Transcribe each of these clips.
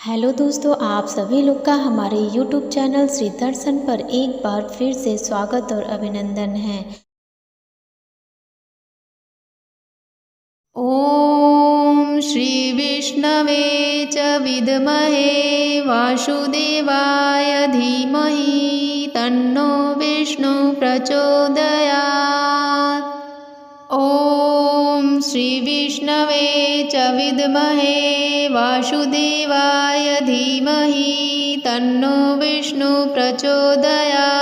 Hello दोस्तों, आप सभी लोग का हमारे YouTube चैनल श्री दर्शन पर एक बार फिर से स्वागत और अभिनंदन है। ॐ श्री विष्णवे च विद्महे वासुदेवाय धीमहि तन्नो विष्णु प्रचोदयात्। ॐ श्री विष्णवे च विद्महे वासुदेवाय धीमहि तन्नो विष्णु प्रचोदयात्।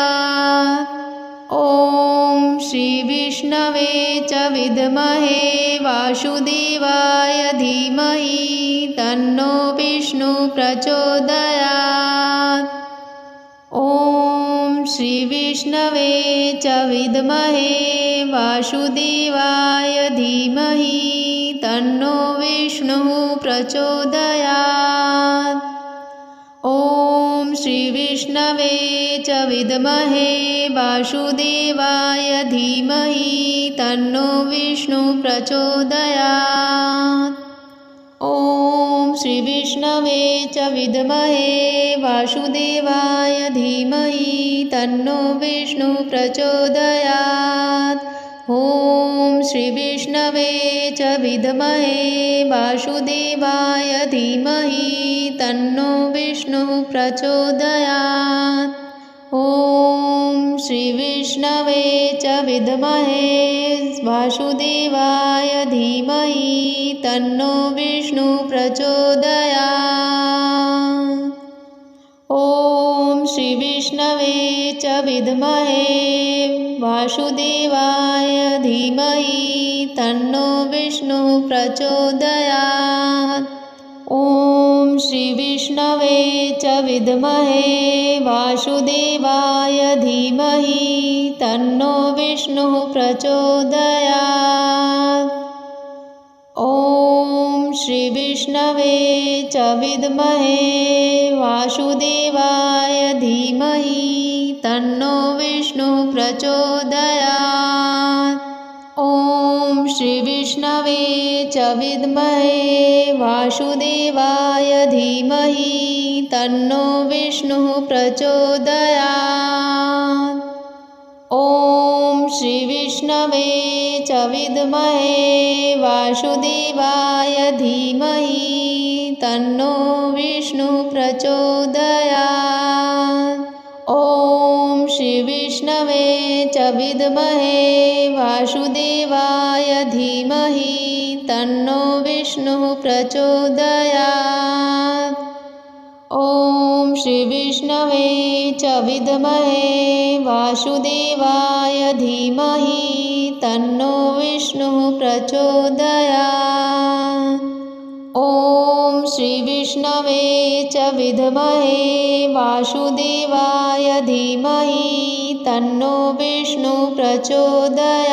ॐ श्री विष्णवे च विद्महे वासुदेवाय धीमहि तन्नो विष्णु प्रचोदयात्। ॐ श्री विष्णवे च विद्महे वासुदेवाय धीमहि तन्नो विष्णु प्रचोदयात्। ॐ श्री विष्णवे च विद्महे वासुदेवाय धीमहि तन्नो विष्णु प्रचोदयात्। ॐ श्री विष्णवे च विद्महे वासुदेवाय धीमहि तन्नो विष्णु प्रचोदयात्। ॐ श्री विष्णवे च विद्महे वासुदेवाय धीमहि तन्नो विष्णु प्रचोदयात्। ॐ श्री विष्णवे च विद्महे वासुदेवाय धीमहि तन्नो विष्णु प्रचोदयात्। ॐ श्री विष्णवे च विद्महे वासुदेवाय धीमहि तन्नो विष्णु प्रचोदयात्। ॐ श्री विष्णवे च विद्महे वासुदेवाय धीमहि तन्नो विष्णु प्रचोदयात्। ॐ श्री विष्णवे च विद्महे वासुदेवाय धीमहि तन्नो विष्णु प्रचोदयात्। ॐ श्री विष्णवे च विद्महे वासुदेवाय धीमहि तन्नो विष्णु प्रचोदयात्। ॐ श्री विष्णवे च विद्महे वासुदेवाय धीमहि तन्नो विष्णु प्रचोदयात्। ॐ श्री विष्णवे च विद्महे वासुदेवाय धीमहि तन्नो विष्णु प्रचोदयात्। ॐ श्री विष्णवे च विद्महे वासुदेवाय धीमहि तन्नो विष्णु प्रचोदयात्। ॐ श्री विष्णवे च विद्महे वासुदेवाय धीमहि तन्नो विष्णु प्रचोदयात्।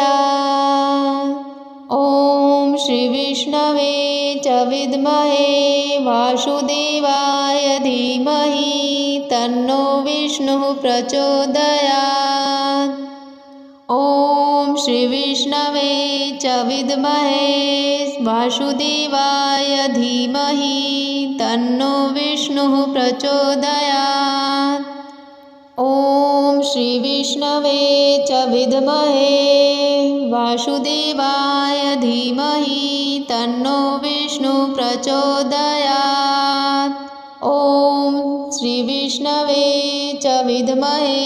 ॐ श्री विष्णवे च विद्महे वासुदेवाय धीमहि तन्नो विष्णु प्रचोदयात्। ॐ श्री विष्णवे च विद्महे वासुदेवाय धीमहि तन्नो विष्णु प्रचोदयात्। ॐ श्री विष्णवे च विद्महे वासुदेवाय धीमहि तन्नो विष्णु प्रचोदयात्। ॐ श्री विष्णवे च विद्महे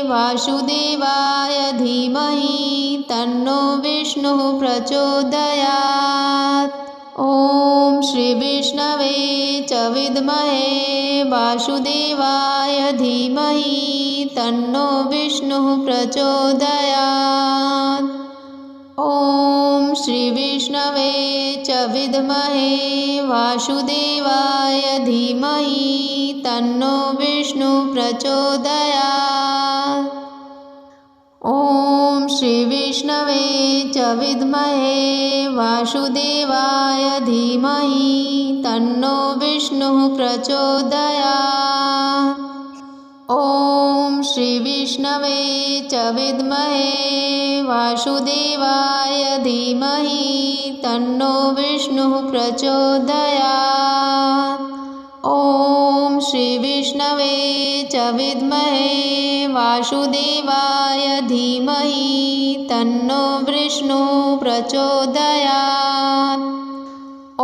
वासुदेवाय धीमहि तन्नो विष्णु प्रचोदयात्। ॐ श्री विष्णवे च विद्महे वासुदेवाय धीमहि तन्नो विष्णु प्रचोदयात्। ॐ श्री विष्णवे च विद्महे वासुदेवाय धीमहि तन्नो विष्णु प्रचोदयात्। ॐ श्री विष्णवे च विद्महे वासुदेवाय धीमहि तन्नो विष्णु प्रचोदयात्। ॐ श्री विष्णवे च विद्महे वासुदेवाय धीमहि तन्नो विष्णु प्रचोदयात्। ॐ श्रीविष्णवे च विद्महे वासुदेवाय धीमहि तन्नो विष्णुः प्रचोदयात्। ॐ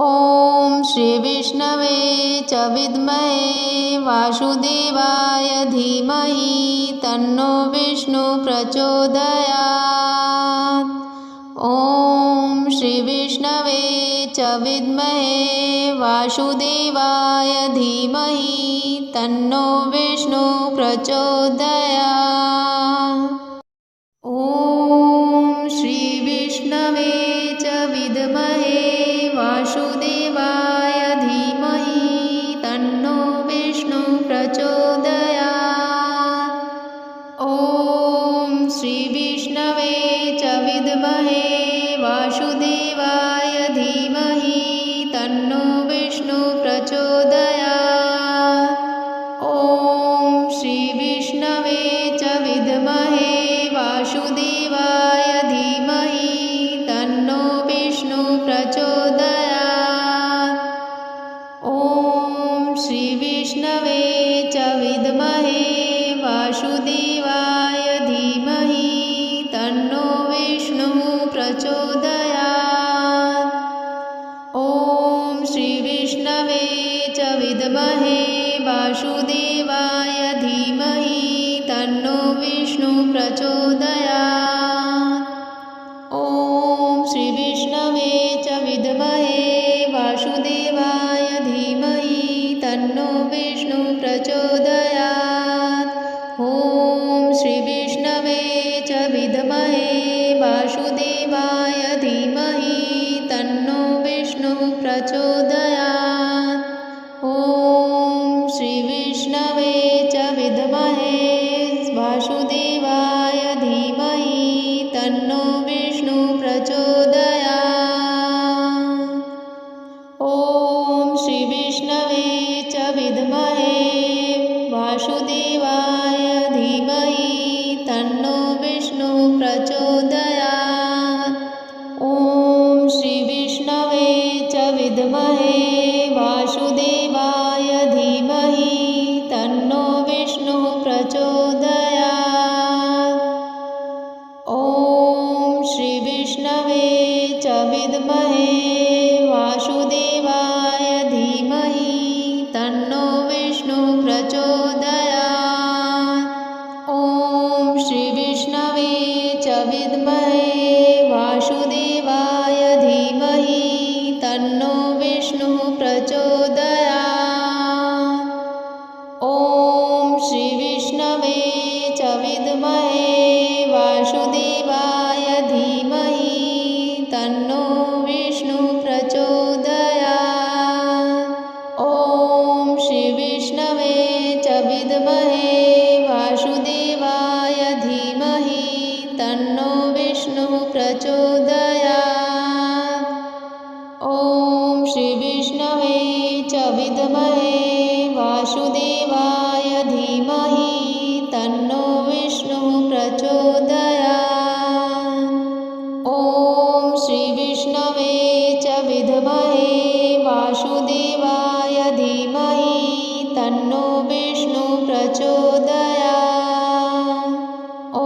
श्रीविष्णवे च विद्महे वासुदेवाय धीमहि तन्नो विष्णुः प्रचोदयात्। ॐ श्रीविष्णवे च विद्महे वासुदेवाय धीमहि तन्नो विष्णुः प्रचोदयात्। ॐ श्रीविष्णवे च विद्महे वासुदेवाय धीमहि तन्नो विष्णुः प्रचोदयात्। ॐ श्रीविष्णवे च विद्महे वासुदेवाय धीमहि तन्नो विष्णुः प्रचोदयात्। ॐ श्रीविष्णवे च विद्महे वासुदेवाय धीमहि तन्नो विष्णुः प्रचोदयात्। ॐ श्रीविष्णवे च विद्महे वासुदेवाय धीमहि तन्नो विष्णुः प्रचोदयात्। ॐ श्रीविष्णवे च विद्महे वासुदेवाय धीमहि तन्नो विष्णुः प्रचोदयात्। ॐ श्रीविष्णवे च विद्महे वासुदेवाय धीमहि तन्नो विष्णुः प्रचोदयात्। ॐ श्रीविष्णवे च विद्महे वासुदेवाय धीमहि तन्नो विष्णुः प्रचोदयात्। ॐ श्रीविष्णवे च विद्महे वासुदेवाय धीमहि तन्नो विष्णुः प्रचोदयात्। ॐ श्रीविष्णवे च विद्महे वासुदेवाय धीमहि तन्नो विष्णुः प्रचोदयात्। ॐ श्रीविष्णवे च विद्महे वासुदेवाय धीमहि तन्नो विष्णुः प्रचोदयात्। ॐ श्रीविष्णवे च विद्महे वासुदेवाय धीमहि तन्नो विष्णुः प्रचोदयात्। ॐ श्रीविष्णवे च विद्महे वासुदेवाय धीमहि तन्नो विष्णुः प्रचोदयात्। ॐ श्रीविष्णवे च विद्महे वासुदेवाय धीमहि तन्नो विष्णुः प्रचोदयात्। ॐ श्रीविष्णवे च विद्महे वासुदेवाय धीमहि तन्नो विष्णुः प्रचोदयात्। ॐ श्रीविष्णवे च विद्महे वासुदेवाय धीमहि तन्नो विष्णुः प्रचोदयात्। ॐ श्रीविष्णवे च विद्महे वासुदेवाय धीमहि तन्नो विष्णुः प्रचोदयात्। ॐ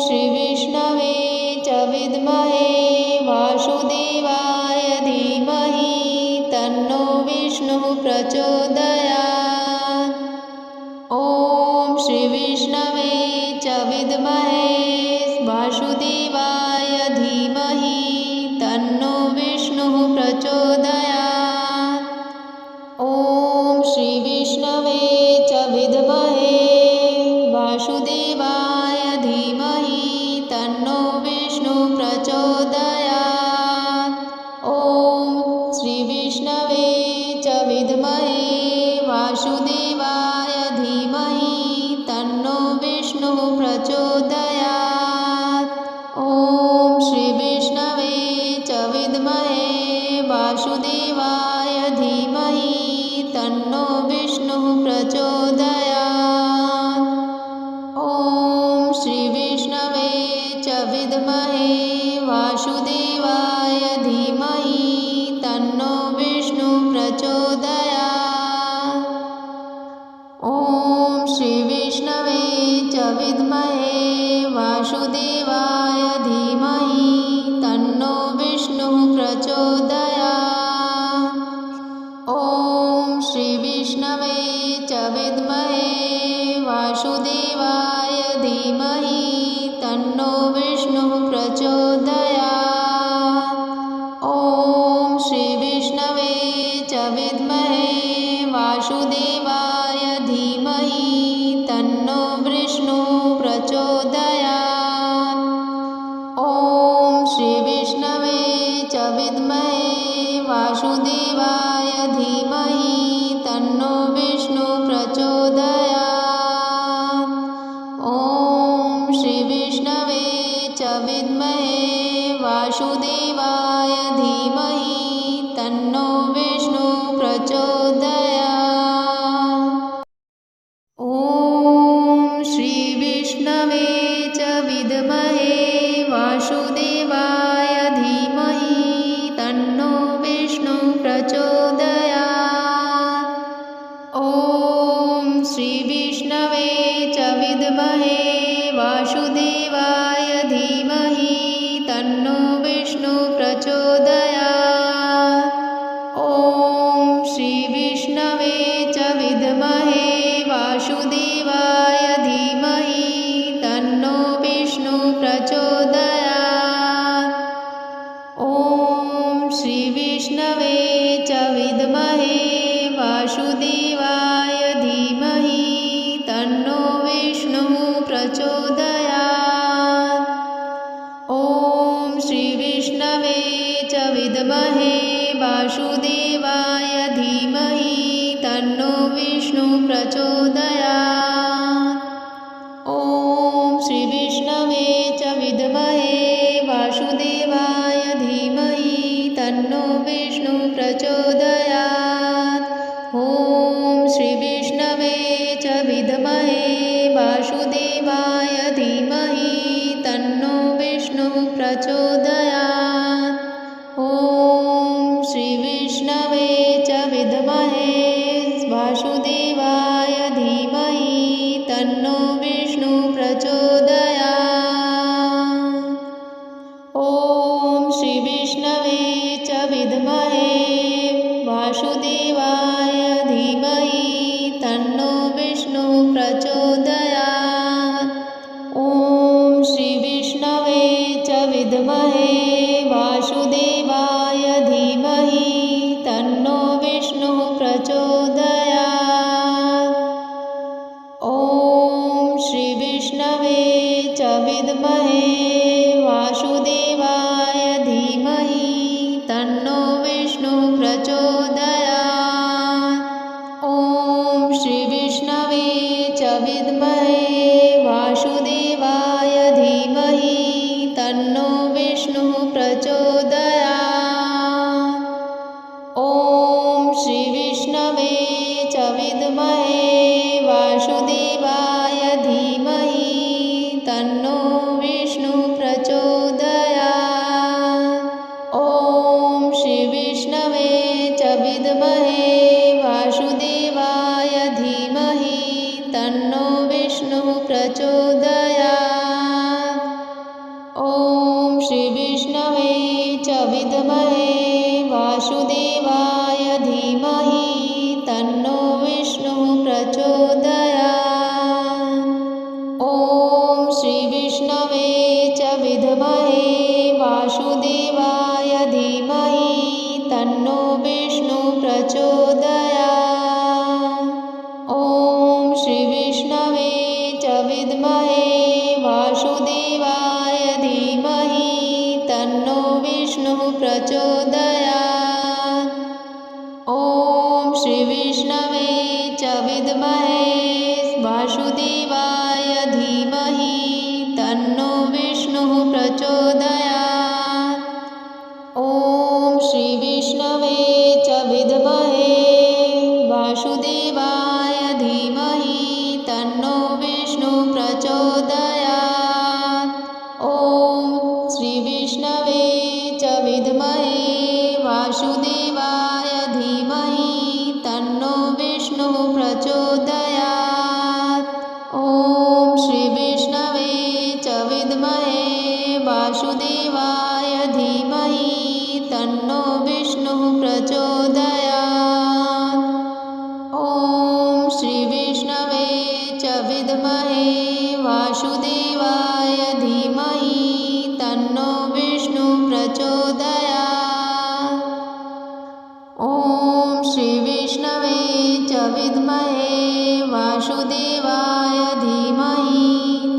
श्रीविष्णवे च विद्महे वासुदेवाय धीमहि तन्नो विष्णुः प्रचोदयात्। ॐ श्रीविष्णवे च विद्महे वासुदेवाय धीमहि तन्नो विष्णुः प्रचोदयात्। ॐ श्रीविष्णवे च विद्महे वासुदेवाय धीमहि तन्नो विष्णुः प्रचोदयात्। ॐ श्रीविष्णवे च विद्महे वासुदेवाय धीमहि तन्नो विष्णुः प्रचोदयात्। ॐ श्रीविष्णवे च विद्महे वासुदेवाय धीमहि तन्नो विष्णुः प्रचोदयात्। ॐ श्रीविष्णवे च विद्महे वासुदेवाय धीमहि तन्नो विष्णुः प्रचोदयात्। ॐ श्रीविष्णवे च विद्महे वासुदेवाय धीमहि तन्नो विष्णुः प्रचोदयात्। ॐ श्रीविष्णवे च विद्महे वासुदेवाय धीमहि तन्नो विष्णुः प्रचोदयात्। ॐ श्रीविष्णवे च विद्महे वासुदेवाय धीमहि तन्नो विष्णुः प्रचोदयात्। ॐ श्रीविष्णवे च विद्महे वासुदेवाय धीमहि तन्नो विष्णुः प्रचोदयात्। ॐ श्रीविष्णवे च विद्महे वासुदेवाय धीमहि तन्नो विष्णुः प्रचोदयात्। ॐ श्रीविष्णवे च विद्महे वासुदेवाय धीमहि तन्नो विष्णुः प्रचोदयात्। ॐ श्रीविष्णवे च विद्महे वासुदेवाय धीमहि तन्नो विष्णुः प्रचोदयात्। ॐ श्रीविष्णवे च विद्महे वासुदेवाय धीमहि तन्नो विष्णुः प्रचोदयात्। ॐ श्रीविष्णवे च विद्महे वासुदेवाय धीमहि तन्नो विष्णुः प्रचोदयात्। ॐ श्रीविष्णवे च विद्महे वासुदेवाय धीमहि तन्नो विष्णुः प्रचोदयात्। ॐ श्रीविष्णवे च विद्महे वासुदेवाय धीमहि तन्नो विष्णुः प्रचोदयात्। ॐ श्रीविष्णवे च विद्महे वासुदेवाय धीमहि तन्नो विष्णुः प्रचोदयात्। ॐ श्रीविष्णवे च विद्महे वासुदेवाय धीमहि तन्नो विष्णुः प्रचोदयात्। ॐ श्रीविष्णवे च विद्महे वासुदेवाय धीमहि तन्नो विष्णुः प्रचोदयात्। ॐ श्रीविष्णवे च विद्महे वासुदेवाय धीमहि तन्नो विष्णुः प्रचोदयात्। ॐ श्रीविष्णवे च विद्महे वासुदेवाय धीमहि तन्नो विष्णुः प्रचोदयात्। ॐ श्रीविष्णवे च विद्महे वासुदेवाय धीमहि तन्नो विष्णुः प्रचोदयात्। ॐ श्रीविष्णवे च विद्महे वासुदेवाय धीमहि तन्नो विष्णुः प्रचोदयात्। ॐ श्रीविष्णवे च विद्महे वासुदेवाय धीमहि तन्नो विष्णुः प्रचोदयात्। ॐ श्रीविष्णवे च विद्महे वासुदेवाय धीमहि तन्नो विष्णुः प्रचोदयात्। ॐ श्रीविष्णवे च विद्महे वासुदेवाय धीमहि तन्नो विष्णुः प्रचोदयात्। ॐ श्रीविष्णवे च विद्महे वासुदेवाय धीमहि तन्नो विष्णुः प्रचोदयात्। ॐ श्रीविष्णवे च विद्महे वासुदेवाय धीमहि तन्नो विष्णुः प्रचोदयात्। ॐ श्रीविष्णवे च विद्महे वासुदेवाय धीमहि तन्नो विष्णुः प्रचोदयात्। ॐ श्रीविष्णवे च विद्महे वासुदेवाय धीमहि तन्नो विष्णुः प्रचोदयात्। ॐ विद्महे वासुदेवाय धीमहि तन्नो विष्णु प्रचोदयात्। ॐ श्री विष्णवे च विद्महे वासुदेवाय धीमहि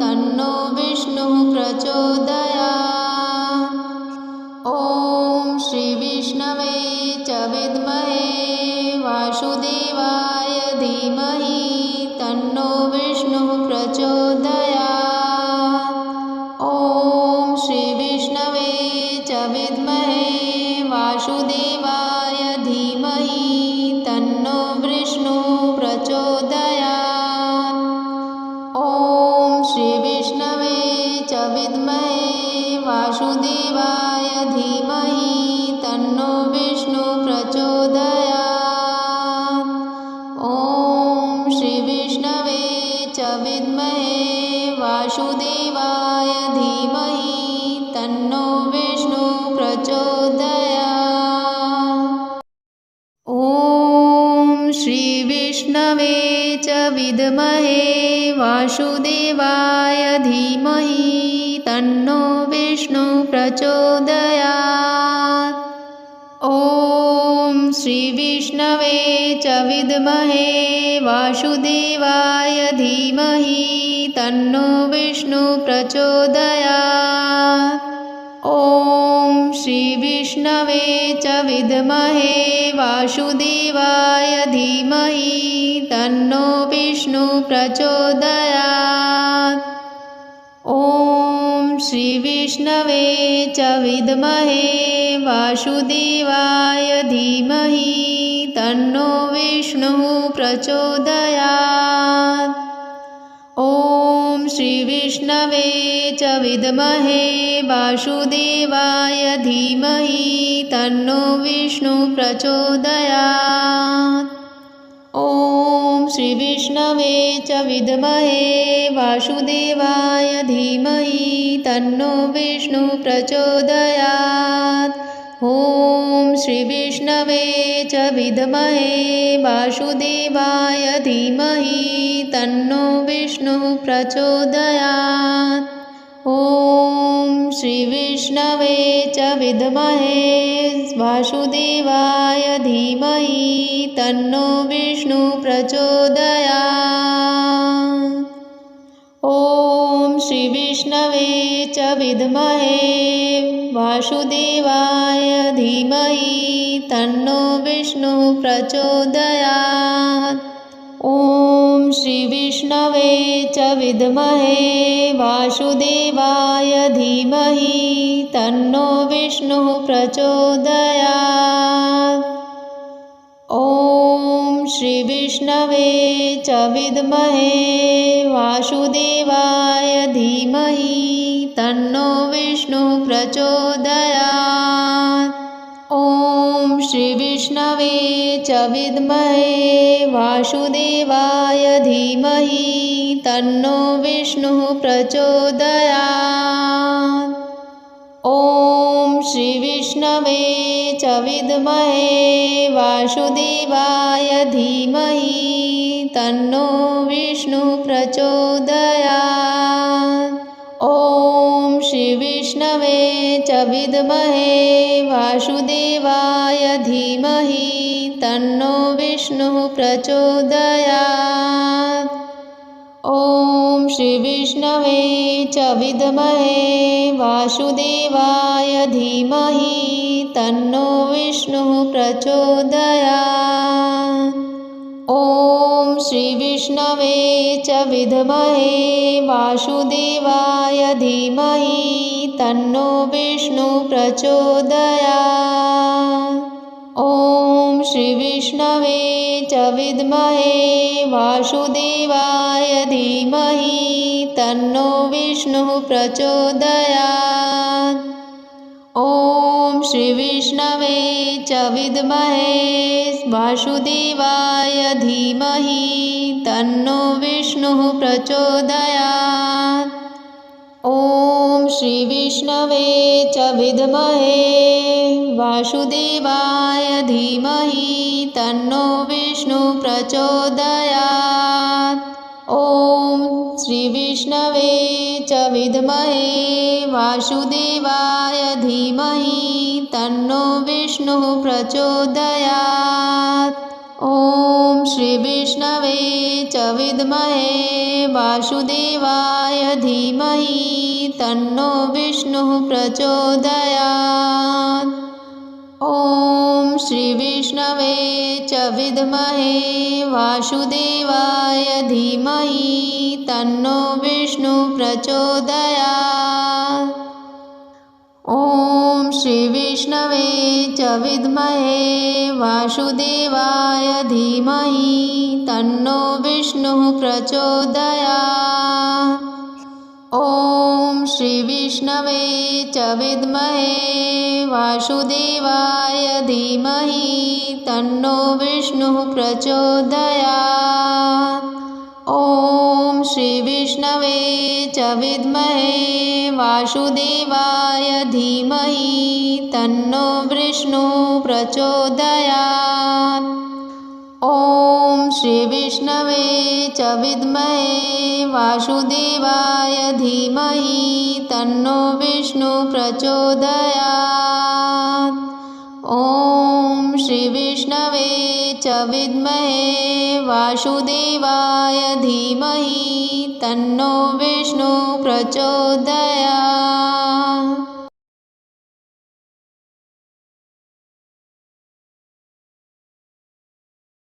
तन्नो विष्णु प्रचोदयात्। ॐ श्री विष्णवे च विद्महे वासुदेवाय धीमहि तन्नो विष्णु प्रचोदयात्। ॐ श्री विष्णवे च विद्महे वासुदेवाय धीमहि तन्नो विष्णु प्रचोदयात्। ॐ श्री विष्णवे च विद्महे वासुदेवाय धीमहि तन्नो विष्णु प्रचोदयात्। ॐ श्री विष्णवे च विद्महे वासुदेवाय धीमहि तन्नो विष्णु प्रचोदयात्। ॐ श्री विष्णवे च विद्महे वासुदेवाय धीमहि तन्नो विष्णु प्रचोदयात्। ॐ श्री विष्णवे च विद्महे वासुदेवाय धीमहि तन्नो विष्णु प्रचोदयात्। ॐ श्री विष्णवे च विद्महे वासुदेवाय धीमहि तन्नो विष्णु प्रचोदयात्। ॐ श्री विष्णवे च विद्महे वासुदेवाय धीमहि तन्नो विष्णु प्रचोदयात्। ॐ श्री विष्णवे च विद्महे वासुदेवाय धीमहि तन्नो विष्णु प्रचोदयात्। ॐ श्री विष्णवे च विद्महे वासुदेवाय धीमहि तन्नो विष्णु प्रचोदयात्। ॐ श्री विष्णवे च विद्महे वासुदेवाय धीमहि तन्नो विष्णु प्रचोदयात्। ॐ श्री विष्णवे च विद्महे वासुदेवाय धीमहि तन्नो विष्णु प्रचोदयात्। ॐ श्री विष्णवे च विद्महे वासुदेवाय धीमहि तन्नो विष्णु प्रचोदयात्। ॐ श्री विष्णवे च विद्महे वासुदेवाय धीमहि तन्नो विष्णु प्रचोदयात्। ॐ श्री विष्णवे च विद्महे वासुदेवाय धीमहि तन्नो विष्णु प्रचोदयात्। ॐ श्री विष्णवे च विद्महे वासुदेवाय धीमहि तन्नो विष्णु प्रचोदयात्। ॐ श्री विष्णवे च विद्महे वासुदेवाय धीमहि तन्नो विष्णु प्रचोदयात्। ॐ श्री विष्णवे च विद्महे वासुदेवाय धीमहि तन्नो विष्णु प्रचोदयात्। ॐ श्री विष्णवे च विद्महे वासुदेवाय धीमहि तन्नो विष्णु प्रचोदयात्। ॐ श्री विष्णवे च विद्महे वासुदेवाय धीमहि तन्नो विष्णु प्रचोदयात्। ॐ श्री विष्णवे च विद्महे वासुदेवाय धीमहि तन्नो विष्णु प्रचोदयात्। ॐ श्री विष्णवे च विद्महे वासुदेवाय धीमहि तन्नो विष्णु प्रचोदयात्। ॐ श्री विष्णवे च विद्महे वासुदेवाय धीमहि तन्नो विष्णु प्रचोदयात्। ॐ श्रीविष्णवे च विद्महे वासुदेवाय धीमहि तन्नो विष्णुः प्रचोदयात्। ॐ श्रीविष्णवे च विद्महे वासुदेवाय धीमहि तन्नो विष्णुः प्रचोदयात्। ॐ श्रीविष्णवे च विद्महे वासुदेवाय धीमहि तन्नो विष्णुः प्रचोदयात्। ॐ श्रीविष्णवे च विद्महे वासुदेवाय धीमहि तन्नो विष्णुः प्रचोदयात्। ॐ श्रीविष्णवे च विद्महे वासुदेवाय धीमहि तन्नो विष्णुः प्रचोदयात्। ॐ श्रीविष्णवे च विद्महे वासुदेवाय धीमहि तन्नो विष्णुः प्रचोदयात्। ॐ श्रीविष्णवे च विद्महे वासुदेवाय धीमहि तन्नो विष्णुः प्रचोदयात्। ॐ श्रीविष्णवे च विद्महे वासुदेवाय धीमहि तन्नो विष्णुः प्रचोदयात्।